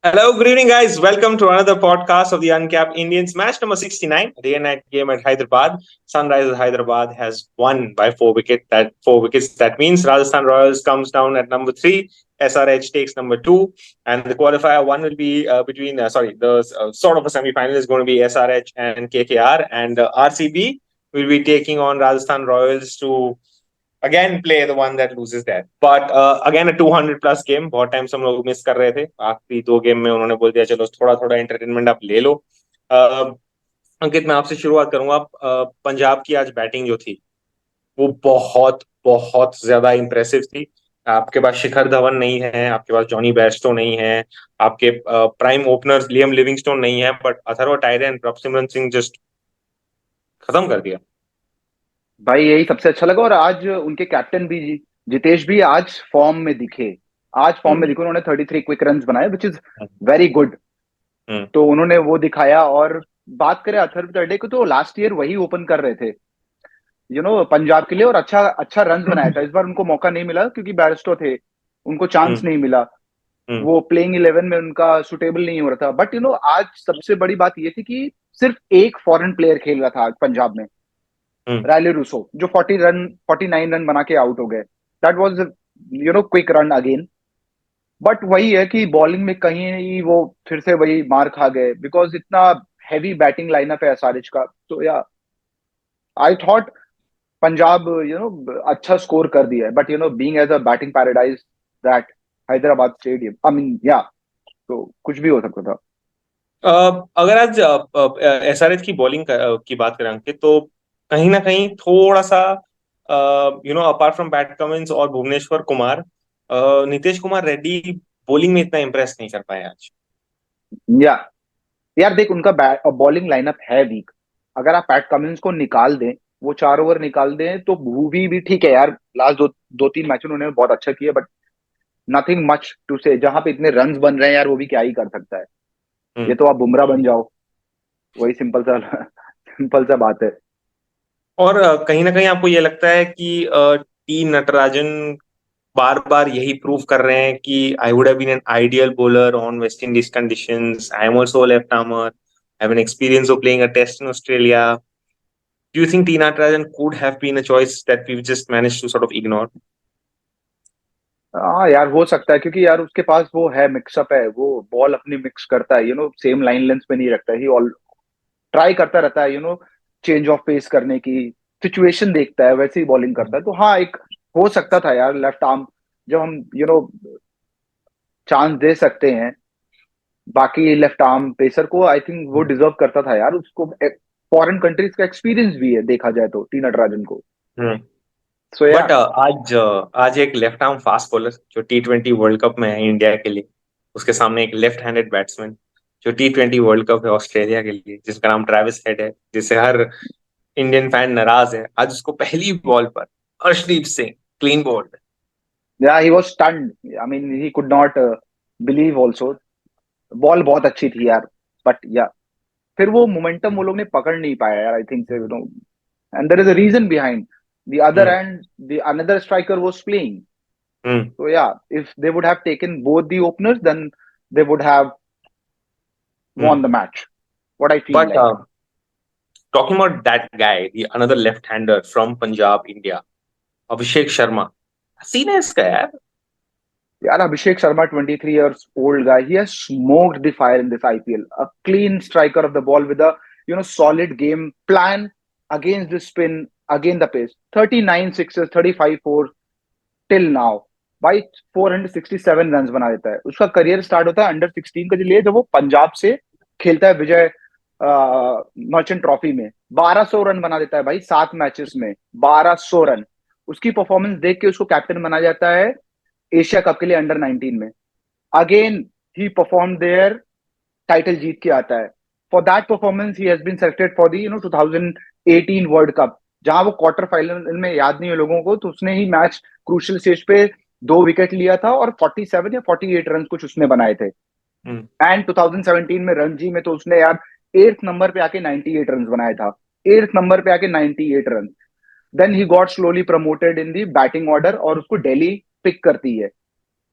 Hello, good evening, guys. Welcome to another podcast of the Uncapped Indians. Match number 69, day and night game at Hyderabad. Sunrisers Hyderabad has won by 4 wickets. That 4 wickets. That means Rajasthan Royals comes down at number 3. SRH takes number 2, and the qualifier one will be between. The sort of a semi-final is going to be SRH and KKR, and RCB will be taking on Rajasthan Royals to again play the one that loses that. But again a 200 plus game. बहुत time से हम लोग miss कर रहे थे. आखिरी 2 game में उन्होंने बोल दिया चलो थोड़ा थोड़ा एंटरटेनमेंट आप ले लो. अंकित, मैं आपसे शुरुआत करूंगा. पंजाब की आज बैटिंग जो थी वो बहुत बहुत ज्यादा इंप्रेसिव थी. आपके पास शिखर धवन नहीं है, आपके पास जॉनी बेयरस्टो नहीं है, आपके प्राइम ओपनर्स लियम लिविंगस्टोन नहीं है, but Atharva tyrant, Prabhsimran Singh just खत्म कर दिया. भाई यही सबसे अच्छा लगा। और आज उनके कैप्टन भी जितेश भी आज फॉर्म में दिखे। आज फॉर्म में हम्म. दिखे, उन्होंने 33 क्विक रन्स बनाए, विच इज वेरी गुड। हम्म. तो उन्होंने वो दिखाया। और बात करें अथर्व टर्डे को, तो लास्ट ईयर वही ओपन कर रहे थे पंजाब के लिए, और अच्छा अच्छा रन बनाया था। इस बार उनको मौका नहीं मिला क्योंकि बैरिस्टो थे, उनको चांस हम्म. नहीं मिला। हम्म. वो प्लेइंग 11 में उनका सुटेबल नहीं हो रहा था। बट आज सबसे बड़ी बात ये थी कि सिर्फ एक फॉरेन प्लेयर खेल रहा था आज पंजाब में, हम्म. रायले रूसो, जो 49 रन बना के आउट हो गए। That was quick run again. But वही है कि बॉलिंग में कहीं वो फिर से वही मार खा गए, बिकॉज इतना हैवी बैटिंग लाइनअप है एसआरएच का। तो या आई थॉट पंजाब अच्छा स्कोर कर दिया है, but being as a batting paradise that Hyderabad stadium, I mean yeah, तो कुछ भी हो सकता था। अगर आज एसआरएच की बॉलिंग की बात करें अंकित, तो कहीं ना कहीं थोड़ा सा अपार्ट फ्रॉम बैट कमिंस और भुवनेश्वर कुमार, नीतीश कुमार रेड्डी बॉलिंग में इतना इम्प्रेस नहीं कर पाए आज. या यार देख, उनका बॉलिंग लाइनअप है वीक। अगर आप पैट कमिंस को निकाल दें, वो 4 ओवर निकाल दें, तो भूवी भी ठीक है यार। लास्ट दो तीन मैच में उन्होंने बहुत अच्छा किया, बट नथिंग मच टू से। जहां पे इतने रन्स बन रहे हैं यार, वो भी क्या ही कर सकता है। ये हम्म. तो आप बुमराह बन जाओ, वही सिंपल सा सिंपल सा बात है। और कहीं ना कहीं आपको ये लगता है कि टी नटराजन बार बार यही प्रूव कर रहे हैं कि I would have been an ideal bowler on West Indies conditions. I am also left armer. I have an experience of playing a test in Australia. Do you think T Natarajan could have been a choice that we've just managed to sort of ignore? हाँ यार, हो सकता है, क्योंकि यार उसके पास वो है, मिक्सअप है, वो बॉल अपनी मिक्स करता है, सेम लाइन लेंथ पे नहीं रखता। ही ऑल ट्राई करता रहता है, चेंज ऑफ पेस करने की, सिचुएशन देखता है, वैसे ही बॉलिंग करता है। तो हाँ, एक हो सकता था यार लेफ्ट आर्म, जब हम चांस दे सकते हैं बाकी लेफ्ट आर्म पेसर को। आई थिंक वो डिजर्व करता था यार। उसको फॉरेन कंट्रीज का एक्सपीरियंस भी है, देखा जाए तो, टी नटराजन को। हम्म. सो या बट आज एक लेफ्ट आर्म फास्ट बॉलर जो T20 वर्ल्ड कप में है इंडिया के लिए, उसके सामने एक लेफ्ट हैंडेड बैट्समैन जो T20 वर्ल्ड कप है ऑस्ट्रेलिया के लिए, जिसका नाम ट्रेविस हेड है, जिससे हर इंडियन फैन नाराज है. आज उसको पहली बॉल पर Arshdeep Singh clean bowled. Yeah he was stunned. I mean he could not believe also. Ball बहुत अच्छी थी यार, बट या फिर वो मोमेंटम वो लोग ने पकड़ नहीं पाया यार, I think say. And there is a reason behind the other hmm. And, the another striker was playing. Hmm. So yeah, if they would have taken both the openers, then they would have won hmm. the match. What I feel but like. talking about that guy, the another left-hander from Punjab, India, Abhishek Sharma. Scene है इसका यार. Yeah, Abhishek Sharma, 23 years old guy, he has smoked the fire in this IPL. A clean striker of the ball with a solid game plan against the spin, against the pace. 39 sixes, 35 fours till now. भाई 467 run बना देता है। उसका career start होता है under 16 के लिए, जब वो पंजाब से खेलता है विजय मर्चेंट ट्रॉफी में। 1200 रन बना देता है भाई 7 मैचेस में, 1200 रन। उसकी परफॉर्मेंस देख के उसको कैप्टन बना जाता है एशिया कप के लिए अंडर 19 में। Again he perform there, title जीत के आता है। For that performance he has been selected for the 2018 world cup, जहां वो क्वार्टर फाइनल में, याद नहीं है लोगों को, तो उसने ही मैच क्रूशियल स्टेज पे 2 विकेट लिया था और 47 या 48 रन कुछ उसने बनाए थे। हम्म. एंड 2017 में रणजी में तो उसने यार 8th नंबर पे आके 98 रन बनाया था। 8th नंबर पे आके 98 run. Then he got slowly promoted in the batting order, और उसको दिल्ली पिक करती है।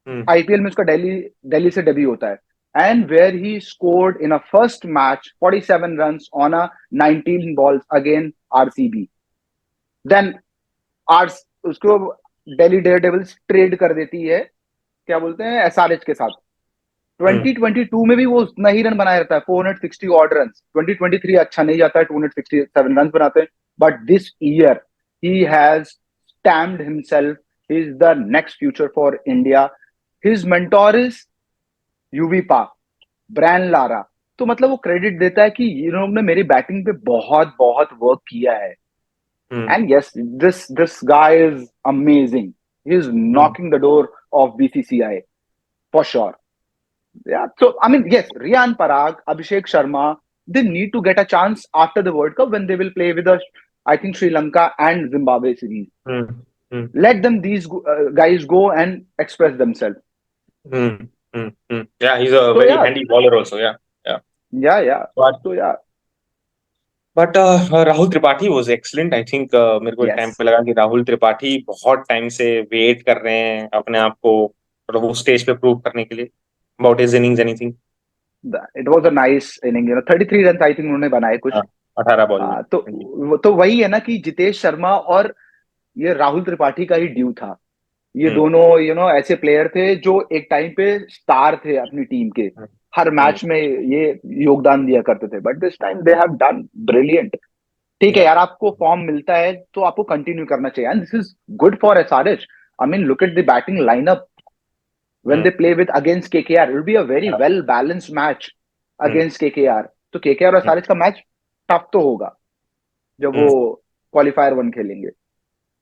हम्म. आईपीएल में उसका दिल्ली दिल्ली से डेब्यू होता है। and where he scored in a first match 47 runs on a 19 balls against RCB. Then आर उसको दिल्ली डेयरडेविल्स ट्रेड कर देती है, क्या बोलते हैं, एसआरएच के साथ। 2022 में भी वो उतना ही रन बनाया रहता है, 460 ऑड रन। 2023 अच्छा नहीं जाता है, 267 रन बनाते हैं, but this year he has stamped himself, he is the next future for India. His mentor is UV पाक, ब्रायन लारा। तो मतलब वो क्रेडिट देता है कि इन्होंने मेरी बैटिंग पे बहुत बहुत वर्क किया है। And yes, this guy is amazing. He's knocking the door of BCCI for sure. Yeah. So I mean, yes, Riyan Parag, Abhishek Sharma, they need to get a chance after the World Cup when they will play with I think Sri Lanka and Zimbabwe series. Let them these guys go and express themselves. Yeah, he's a very handy bowler also. Yeah. So yeah. But Rahul Tripathi was excellent. I think मेरे को एक time पे लगा कि राहुल त्रिपाठी बहुत time से wait कर रहे हैं अपने आप को मतलब वो स्टेज पे प्रूव करने के लिए। About his innings anything? It was a nice inning, 33 run I think उन्होंने बनाए कुछ 18 बॉल में। तो वही है ना कि जितेश शर्मा और ये राहुल त्रिपाठी का ही ड्यू था। ये दोनों ऐसे प्लेयर थे जो एक टाइम पे स्टार थे अपनी टीम के, हर मैच में ये योगदान दिया करते थे, but this time they have done brilliant. ठीक है यार, आपको फॉर्म मिलता है तो आपको कंटिन्यू करना चाहिए, and this is good for SRH. I mean look at the batting lineup when they play with against KKR, it will be a very well balanced match against KKR. तो KKR और SRH का match tough तो होगा जब वो qualifier 1 खेलेंगे।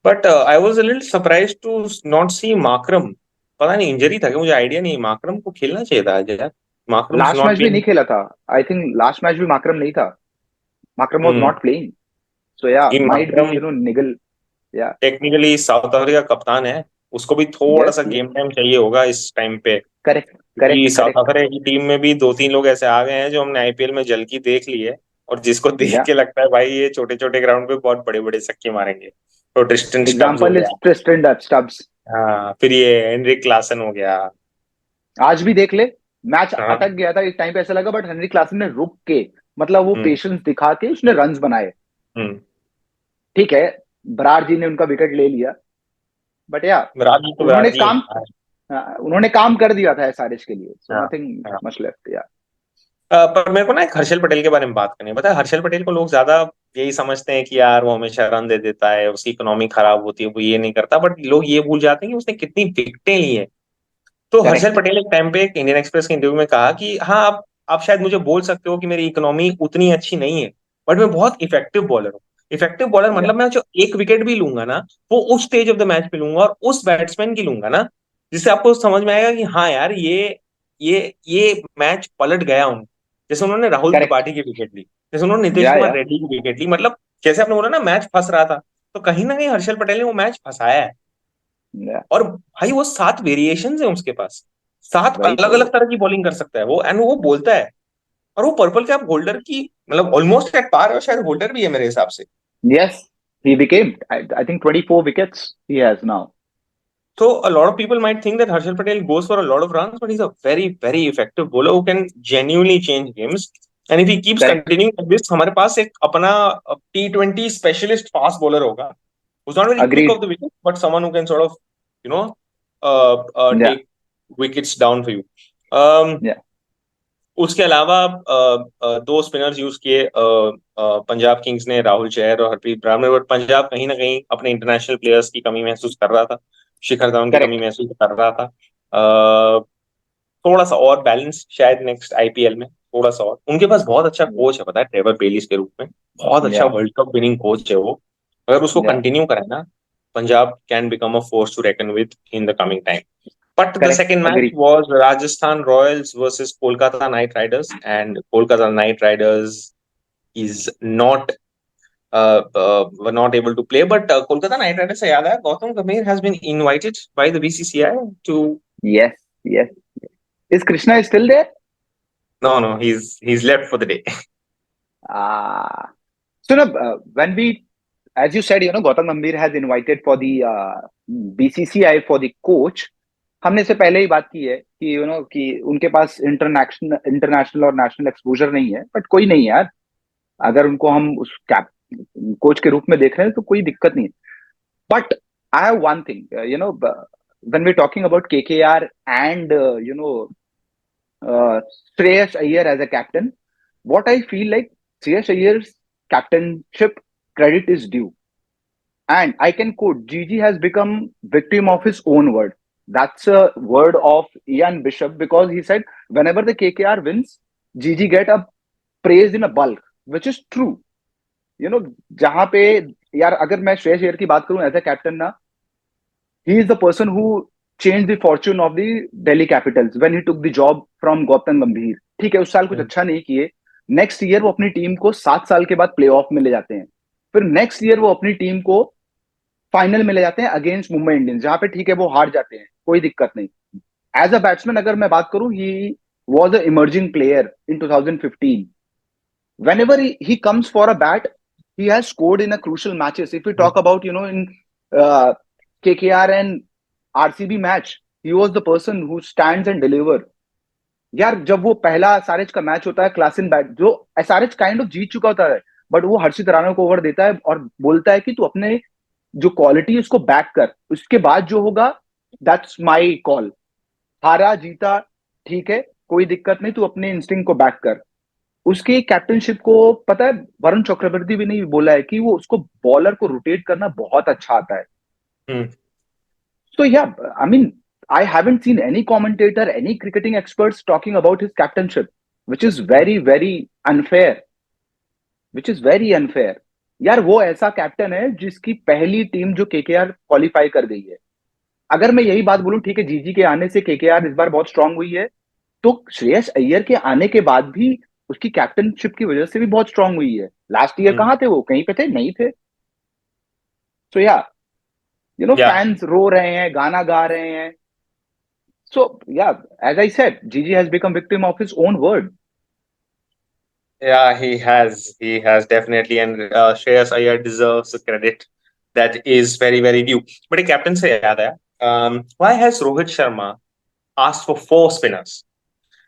But I was a little surprised to not see Markram. पता नहीं इंजरी था क्या, मुझे आइडिया नहीं। माकरम को खेलना चाहिए था आज यार। माकरम लास्ट मैच भी नहीं खेला था, आई थिंक लास्ट मैच भी माकरम नहीं था, माकरम वाज नॉट प्लेइंग। सो या माइट बी निगल। या टेक्निकली साउथ अफ्रीका कप्तान है, उसको भी थोड़ा सा गेम टाइम चाहिए होगा इस टाइम पे। करेक्ट। साउथ अफ्रीका की टीम में भी 2-3 लोग ऐसे आ गए हैं जो हमने आईपीएल में जल की देख ली है, और जिसको देख के लगता है भाई ये छोटे छोटे ग्राउंड पे बहुत बड़े बड़े छक्के मारेंगे। तो ट्रिस्टन स्टब्स हो गया, ट्रिस्टन स्टब्स, हाँ, फिर ये हेनरिक क्लासन हो गया। आज भी देख ले, मैच अटक गया था एक टाइम पे ऐसा लगा, बट हेनरिक क्लासन ने रुक के, मतलब वो पेशेंस दिखा के उसने रन्स बनाए। ठीक है, बरार जी ने उनका विकेट ले लिया, बट या उन्होंने काम कर दिया था एसआरएच के लिए, सो नथिंग मच लेफ्ट। या पर मेरे को ना हर्षल पटेल के बारे में बात करनी है। पता है हर्षल पटेल को लोग ज्यादा यही समझते हैं कि यार वो हमेशा रन दे देता है, उसकी इकोनॉमी खराब होती है, वो ये नहीं करता, बट लोग ये भूल जाते हैं कि उसने कितनी विकेटें ली है। तो हर्षल पटेल एक टाइम पे एक इंडियन एक्सप्रेस के इंटरव्यू में कहा कि हाँ आप शायद मुझे बोल सकते हो कि मेरी इकोनॉमी उतनी अच्छी नहीं है, बट मैं बहुत इफेक्टिव बॉलर हूँ। इफेक्टिव बॉलर मतलब मैं जो एक विकेट भी लूंगा ना, वो उस स्टेज ऑफ द मैच पे लूंगा और उस बैट्समैन की लूंगा ना, जिससे आपको समझ में आएगा कि हाँ यार ये मैच पलट गया हूँ। जैसे उन्होंने राहुल त्रिपाठी की विकेट ली, जैसे उन्होंने नीतीश कुमार रेड्डी की विकेट ली, मतलब जैसे आपने बोला ना मैच फंस रहा था, तो कहीं ना कहीं हर्षल पटेल ने वो मैच फंसाया है। और भाई वो 7 वेरिएशंस है उसके पास, 7 अलग अलग तरह की बॉलिंग कर सकता है वो, एंड वो बोलता है। और वो पर्पल कैप होल्डर की मतलब ऑलमोस्ट एट पार है, शायद होल्डर भी है मेरे हिसाब से। Yes, he became I think 24 wickets he has now. So a lot of people might think that Harshal Patel goes for a lot of runs, but he's a very very effective bowler who can genuinely change games. And if he keeps continuing like this, हमारे पास एक अपना T20 specialist fast bowler होगा, who's not very quick off the wicket, but someone who can sort of take wickets down for you. उसके अलावा 2 spinners use किए Punjab Kings ने, राहुल चहर और हरप्रीत ब्रार ने, बट पंजाब कहीं ना कहीं अपने इंटरनेशनल प्लेयर्स की कमी महसूस कर रहा था, शिखर धवन की कमी महसूस कर रहा था। थोड़ा सा और बैलेंस शायद नेक्स्ट आईपीएल में, थोड़ा सा और। उनके पास बहुत अच्छा कोच है, पता है, ट्रेवर बेलिस के रूप में, बहुत अच्छा वर्ल्ड कप विनिंग कोच है वो। अगर उसको कंटिन्यू करें ना, Punjab can become a force to reckon with in the coming time. But the second match was Rajasthan Royals versus Kolkata Knight Riders, and Kolkata Knight Riders is not were not able to play. But Kolkata Knight Riders से याद आया, Gautam Gambhir has been invited by the BCCI to. Yes. Is Krishna still there? No, he's left for the day. So when we, as you said, Gautam Gambhir has invited for the BCCI for the coach. हमने इससे पहले ही बात की है कि कि उनके पास international और नेशनल एक्सपोजर नहीं है, बट कोई नहीं है यार। अगर उनको हम उस कैप कोच के रूप में देख रहे हैं तो कोई दिक्कत नहीं है। But I have one thing, when we're talking about KKR and Shreyas Iyer as a captain, what I feel like Shreyas Iyer's captainship credit is due. And I can quote, Gigi has become victim of his own word. That's a word of Ian Bishop, because he said whenever the KKR wins, Gigi get a praised in a bulk, which is true. जहां पे यार अगर मैं श्रेयस अय्यर की बात करूं as a captain ना, he is the person who change the Fortune of the Delhi Capitals when he took the job from Gautam गंभीर। ठीक है, उस साल कुछ अच्छा नहीं किए, नेक्स्ट ईयर वो अपनी टीम को 7 साल के बाद प्ले ऑफ में ले जाते हैं, फिर नेक्स्ट ईयर वो अपनी टीम को फाइनल में ले जाते हैं अगेंस्ट मुंबई इंडियंस, जहां पे ठीक है वो हार जाते हैं, कोई दिक्कत नहीं। एज अ बैट्समैन अगर मैं बात करूं, he was a emerging player in 2015। whenever he comes for a bat, he has scored in a crucial matches. If we talk about, in KKR and RCB match, he was the person who stands and deliver. यार जब वो पहला SRH का match होता है class in bat, जो SRH kind of जीत चुका होता है, बट वो हर्षित राणा को ओवर देता है और बोलता है कि तू अपने जो क्वालिटी है उसको बैक कर, उसके बाद जो होगा दैट्स माई कॉल। हारा जीता ठीक है, कोई दिक्कत नहीं, तू अपने इंस्टिंक्ट को बैक कर। उसकी कैप्टनशिप को पता है, वरुण चक्रवर्ती भी नहीं बोला है कि वो उसको बॉलर को रोटेट करना बहुत अच्छा आता है। Hmm. So yeah, I mean, I haven't seen any commentator, any cricketing experts talking about his captainship, which is very, very unfair. Which is very unfair. यार वो ऐसा कैप्टन है जिसकी पहली टीम जो केकेआर क्वालिफाई कर गई है। अगर मैं यही बात बोलूं, ठीक है, जीजी के आने से केकेआर इस बार बहुत स्ट्रांग हुई है, तो श्रेयस अय्यर के आने के बाद भी उसकी कैप्टनशिप की वजह से भी बहुत स्ट्रांग हुई है। लास्ट ईयर कहाँ थे वो, कहीं पे थे, नहीं थे। सो या Yeah. फैंस रो रहे हैं, गाना गा रहे हैं। सो या, एज आई सेड, जीजी has become victim of his own word. Yeah, he has. He has definitely, and Shreyas Iyer deserves the credit that is very, very due. But a captain से याद आया, why has Rohit Sharma asked for 4 spinners?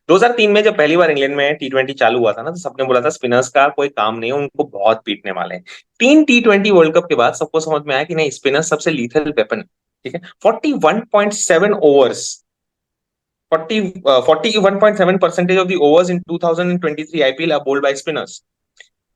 2003 में जब पहली बार England में T20 चालू हुआ था ना, तो सबने बोला था स्पिनर्स का कोई काम नहीं है, उनको बहुत पीटने वाले हैं। 3 T20 वर्ल्ड कप के बाद सबको समझ में आया कि नहीं, स्पिनर्स सबसे लीथल वेपन है। ठीक है, 41.7 overs, 41.7% of the overs in 2023 IPL are bowled by spinners.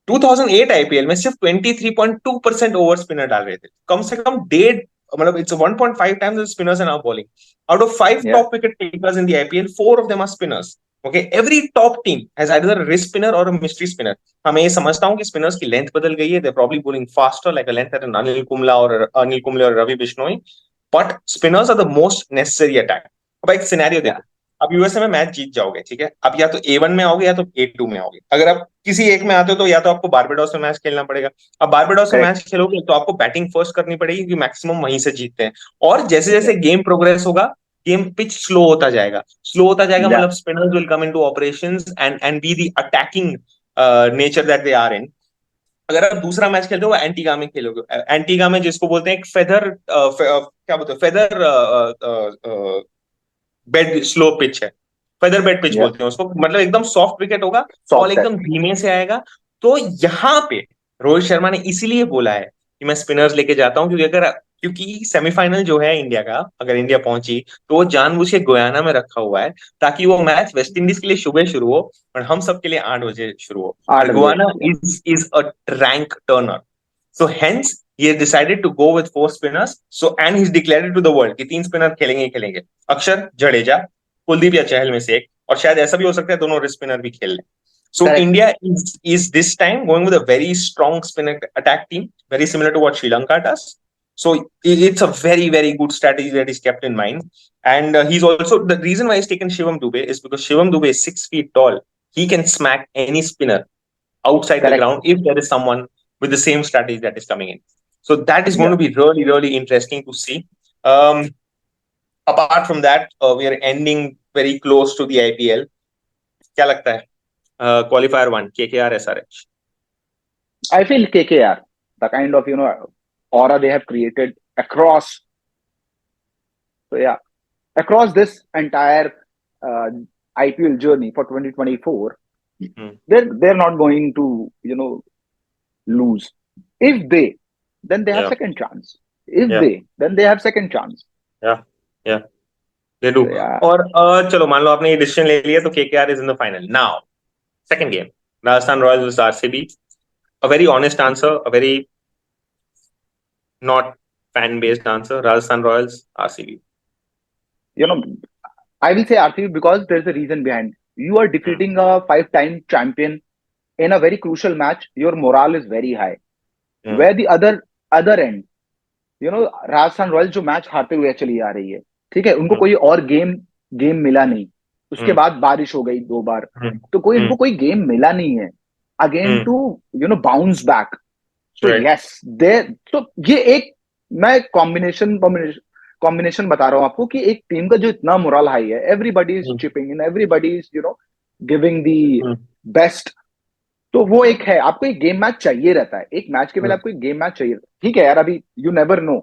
2008 IPL में सिर्फ 23.2% ओवर स्पिनर डाल रहे थे, कम से कम डेढ़, मतलब it's 1.5 times the spinners are now bowling. Out of 5 Yeah. top wicket takers in the IPL, 4 of them are spinners. Okay, every top team has either a wrist spinner or a mystery spinner. हाँ, मैं ये समझता हूँ कि spinners की length बदल गई है, they're probably bowling faster like a length at an Anil Kumble और Ravi Bishnoi, but spinners are the most necessary attack. अब एक सिनेरियो Yeah. देखो, अब यूएसए में मैच जीत जाओगे, ठीक है, अब या तो A1 में आओगे या तो A2 में आओगे। अगर आप किसी एक में आते हो तो या तो आपको बारबाडोस में मैच खेलना पड़ेगा। अब बारबाडोस में Correct. मैच खेलोगे तो आपको बैटिंग फर्स्ट करनी पड़ेगी, क्योंकि मैक्सिमम वहीं से जीतते हैं। और जैसे जैसे Yeah. गेम प्रोग्रेस होगा, गेम पिच स्लो होता जाएगा, स्लो होता जाएगा, Yeah. मतलब spinners will come into operations and be the attacking nature that they are in. अगर आप दूसरा मैच खेलते हो एंटीगा में खेलोगे, एंटीगा में जिसको बोलते हैं एक फेदर, क्या बोलते हैं, फेदर बेड स्लो पिच है, फेदर बेड पिच Yeah. बोलते हैं उसको, मतलब एकदम सॉफ्ट विकेट होगा, बॉल Soft है। एकदम धीमे से आएगा। तो यहाँ पे रोहित शर्मा ने इसीलिए बोला है कि मैं स्पिनर्स लेके जाता हूँ, क्योंकि सेमीफाइनल जो है इंडिया का, अगर इंडिया पहुंची तो वो जानबूझ के गोयाना में रखा हुआ है, ताकि वो मैच वेस्ट इंडीज के लिए सुबह शुरू हो और हम सबके लिए 8 बजे शुरू हो। और 8 बजे। Guyana is a rank turner, so hence he has decided to go with 4 spinners. So and he's declared it to the world कि 3 स्पिनर खेलेंगे ही खेलेंगे, अक्षर, जडेजा, कुलदीप या चहल में से एक, और शायद ऐसा भी हो सकता है दोनों रिस्ट स्पिनर भी खेल लें। So Correct. India is this time going with a very strong spin attack team, very similar to what Sri Lanka does. So it's a very, very good strategy that is kept in mind. And he's also, the reason why he's taken Shivam Dube is because Shivam Dube is 6 feet tall. He can smack any spinner outside the Correct. ground if there is someone with the same strategy that is coming in. So that is going Yeah. to be really, really interesting to see. Apart from that, we are ending very close to the IPL. क्या लगता है? Qualifier 1, KKR, SRH. I feel KKR, the kind of, aura they have created across. So yeah, across this entire uh, IPL journey for 2024, Hmm. they're not going to lose. If they, then they have Yeah, second chance. If yeah, they, then they have second chance. yeah, yeah. They do. So yeah, और चलो मान लो आपने ये decision ले लिया तो KKR is in the final now. Second game, Rajasthan Royals vs RCB. A very honest answer, a very not fan-based answer. Rajasthan Royals, RCB. you know, I will say RCB because there's a reason behind. You are Hmm. defeating a five-time champion in a very crucial match. Your morale is very high. Hmm. Where the other end, Rajasthan royal जो match हारते हुए चली आ रही है, ठीक है, उनको Hmm. कोई और गेम मिला नहीं. उसके Hmm. बाद बारिश हो गई 2 बार. Hmm. तो कोई Hmm. उनको कोई गेम मिला नहीं है again Hmm. To bounce back. तो Right. यस दे, तो ये एक, मैं कॉम्बिनेशन बता रहा हूँ आपको कि एक टीम का जो इतना मोरल हाई है, everybody is Hmm. Chipping in, everybody is giving the Hmm. Best. तो वो एक है, आपको एक गेम मैच चाहिए रहता है, एक मैच के पहले Hmm. आपको एक गेम मैच चाहिए. ठीक है यार, अभी यू नेवर नो,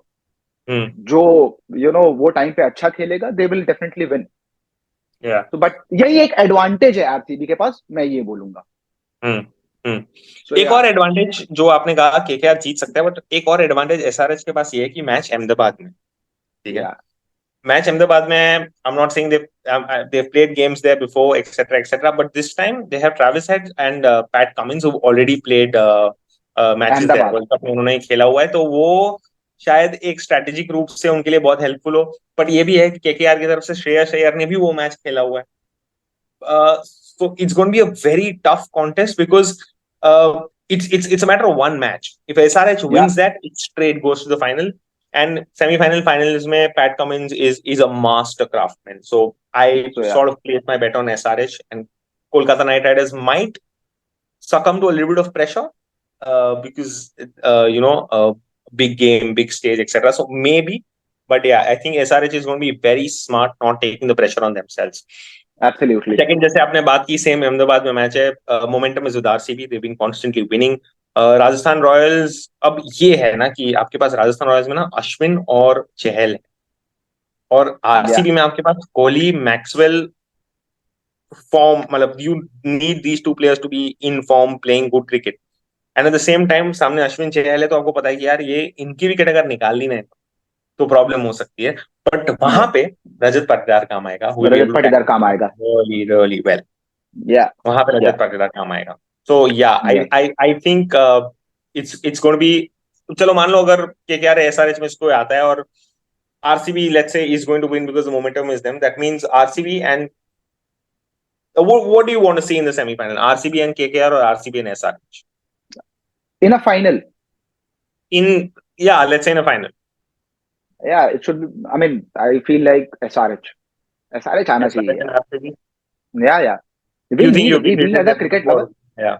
Hmm. जो वो टाइम पे अच्छा खेलेगा they will definitely win. Yeah. तो बट यही एक एडवांटेज है आरसीबी के पास, मैं ये बोलूंगा. Hmm. Hmm. सो एक या, और एडवांटेज जो आपने कहा केकेआर जीत सकता है, बट एक और एडवांटेज एसआरएच के पास ये है कि मैच अहमदाबाद में. ठीक है. या Match Ahmedabad mein, I'm not saying they've played games there before, etc., but this time they have Travis Head and Pat Cummins who've already played matches there. Ahmedabad. World cup में उन्होंने खेला हुआ है, तो वो शायद एक स्ट्रेटेजिक रूप से उनके लिए बहुत हेल्पफुल हो. बट ये भी है कि केकेआर की तरफ से श्रेयस अय्यर ने भी वो मैच खेला हुआ है. So it's going to be a very tough contest because it's a matter of one match. If SRH या wins that, it straight goes to the final. And semi-final finals mein Pat Cummins is a master craftsman. So I सो या, sort of place my bet on SRH, and Kolkata Knight Riders might succumb to a little bit of pressure because big game, big stage, etc. So maybe, but yeah, I think SRH is going to be very smart, not taking the pressure on themselves. Absolutely. Second, जैसे आपने बात की, same Ahmedabad में match है. Momentum is with RCB, they been constantly winning. Rajasthan Royals, अब ये है ना कि आपके पास राजस्थान रॉयल्स में ना अश्विन और चहल है, और या आरसीबी में आपके पास कोहली, मैक्सवेल फॉर्म, मतलब you need these two players to be in form playing good cricket. And at the same time सामने अश्विन चहल है, तो आपको पता है कि यार ये इनकी विकेट अगर निकाल ली ना तो प्रॉब्लम हो सकती है. बट वहां पे रजत पाटीदार काम आएगा, who will be Rajat able to Patidar tackle काम आएगा. really really well. या वहां पे या रजत पाटीदार काम आएगा. सो या या I think it's going be. चलो मान लो अगर केकेआर एसआरएच में इसको आता है और RCB let's say is going to win because the momentum is them, that means RCB and what do you want to see in the semi final? RCB and KKR or RCB and SRH in a final. in, yeah, let's say in a final. या it should, I mean I feel like SRH आना चाहिए SRH and यार. RCB. या Do you think you've we being defeated as a them cricket lover, before? Yeah,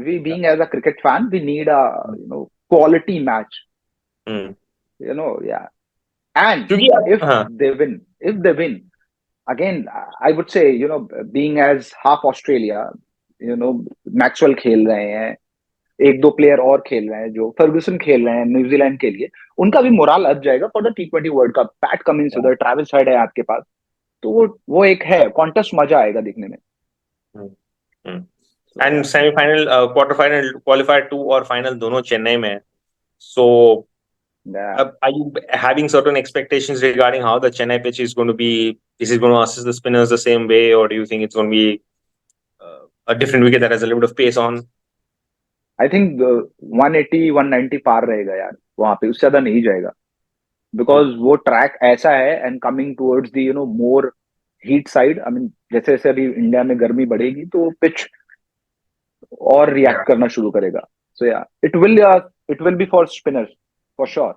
we yeah. being as a cricket fan, we need a quality match. Hmm. Yeah. And क्योंकि if हाँ. they win, again, I would say, being as half Australia, Maxwell खेल रहे हैं, एक दो player और खेल रहे हैं, जो फर्गुसन खेल रहे हैं न्यूजीलैंड के लिए, उनका भी मोराल अप जाएगा for the T20 world cup. PAT Cummins उधर, ट्रैविस हेड है आपके पास, तो वो एक है कॉन्टेस्ट, मजा आएगा देखने में. Hmm. Hmm. And semi-final, quarter-final, qualifier 2 और final दोनों चेन्नई में है. So, Yeah. are you having certain expectations regarding how the Chennai pitch is going to be? Is it going to assist the spinners the same way, or do you think it's going to be a different wicket that has a little bit of pace on? I think 180 190 पार रहेगा यार वहां पे, उससे ज्यादा नहीं जाएगा. Because वो track ऐसा है, and coming towards the more heat side, I mean जैसे जैसे अभी इंडिया में गर्मी बढ़ेगी तो पिच और रिएक्ट Yeah. करना शुरू करेगा. So yeah, it will be for spinners for sure.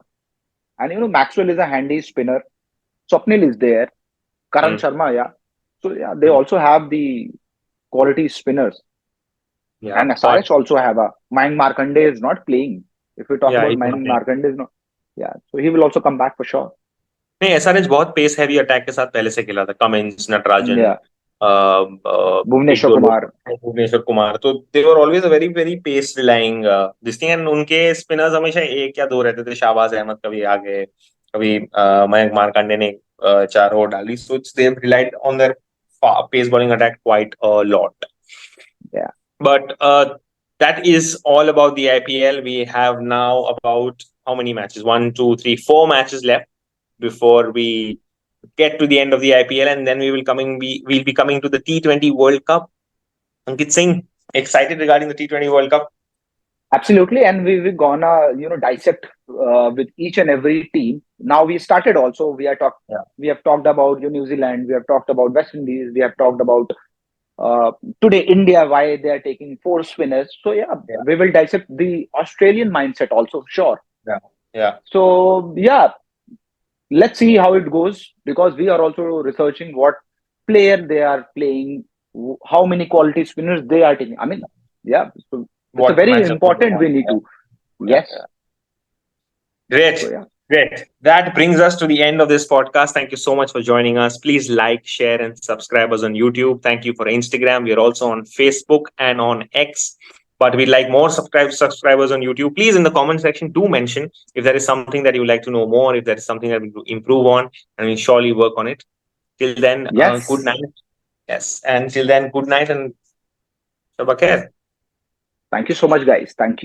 And Maxwell is a handy spinner, Swapnil is there, Karan Sharma, yeah. So yeah, they also have the quality spinners. Yeah. And SRH also have a Mayank Markande is not playing. If we talk Yeah, about he's not Mayank playing. Markande is not, yeah, so he will also come back for sure. नहीं, SRH बहुत pace heavy attack के साथ पहले से खेला था. Cummins, Natarajan, Yeah, एक Bhuvneshwar दो लोग, Kumar. भुवनेश्वर कुमार, तो they were always a very very pace relying this thing. And उनके स्पिनर्स हमेशा एक या दो रहते थे. शाहबाज अहमद कभी आगे, कभी मयंक मारकांडे ने चार ओवर डाली. So they've relied on their pace bowling attack quite a lot. Yeah. But that is all about the IPL. We have now about how many matches? 1, 2, 3, 4 matches left before we get to the end of the IPL, and then we'll be coming to the T20 World Cup. Ankit Singh, excited regarding the T20 World Cup? Absolutely, and we're gonna dissect with each and every team. Now we started also. We have talked about New Zealand. We have talked about West Indies. We have talked about today India, why they are taking four spinners. So yeah, we will dissect the Australian mindset also. Sure. Yeah. So yeah, let's see how it goes, because we are also researching what player they are playing, how many quality spinners they are taking. I mean, yeah, so it's a very important we need to. Yes. Great. So, yeah. Great. That brings us to the end of this podcast. Thank you so much for joining us. Please like, share, and subscribe us on YouTube. Thank you for Instagram. We are also on Facebook and on X. But we'd like more subscribers on YouTube. Please, in the comment section, do mention if there is something that you would like to know more, if there is something that we could improve on, and we'll surely work on it. Till then, Yes. good night. Yes. And till then, good night and Shabakher. Thank you so much, guys. Thank you.